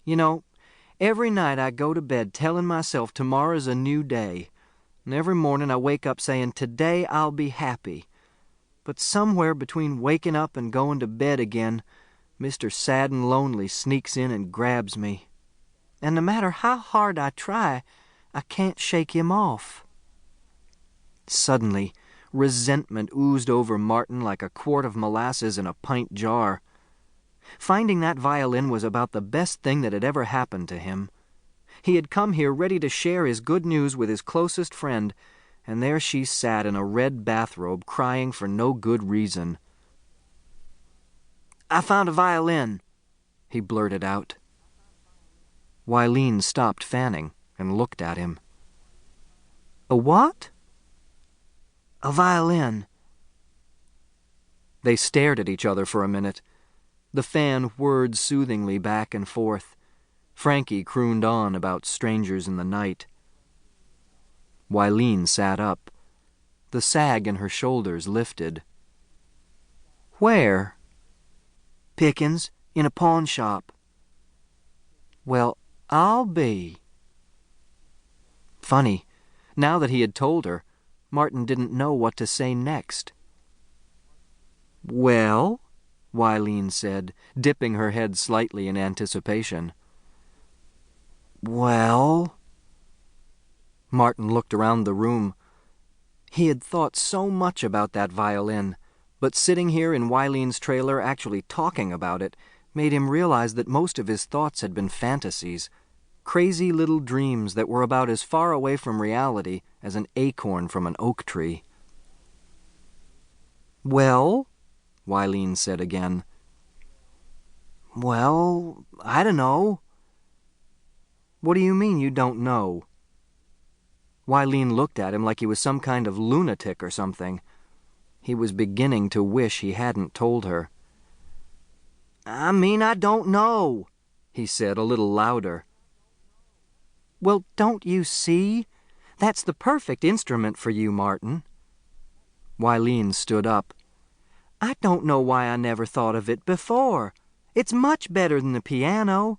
You know, every night I go to bed telling myself tomorrow's a new day. And every morning I wake up saying, today I'll be happy. But somewhere between waking up and going to bed again, Mr. Sad and Lonely sneaks in and grabs me. And no matter how hard I try, I can't shake him off. Suddenly, resentment oozed over Martin like a quart of molasses in a pint jar. Finding that violin was about the best thing that had ever happened to him. He had come here ready to share his good news with his closest friend, and there she sat in a red bathrobe crying for no good reason. "I found a violin," he blurted out. Wileen stopped fanning and looked at him. "A what?" "A violin." They stared at each other for a minute. The fan whirred soothingly back and forth. Frankie crooned on about strangers in the night. Wileen sat up. The sag in her shoulders lifted. "Where?" "Pickens, in a pawn shop." "Well, I'll be." Funny, now that he had told her, Martin didn't know what to say next. "Well?" Wileen said, dipping her head slightly in anticipation. "Well?" Martin looked around the room. He had thought so much about that violin, but sitting here in Wileen's trailer actually talking about it made him realize that most of his thoughts had been fantasies, crazy little dreams that were about as far away from reality as an acorn from an oak tree. "Well?" Wileen said again. "Well, I don't know." "What do you mean you don't know?" Wileen looked at him like he was some kind of lunatic or something. He was beginning to wish he hadn't told her. "I mean I don't know," he said a little louder. "Well, don't you see? That's the perfect instrument for you, Martin." Wileen stood up. "I don't know why I never thought of it before. It's much better than the piano.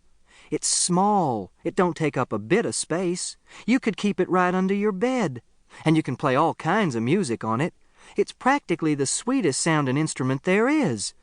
It's small. It don't take up a bit of space. You could keep it right under your bed. And you can play all kinds of music on it. It's practically the sweetest sounding instrument there is.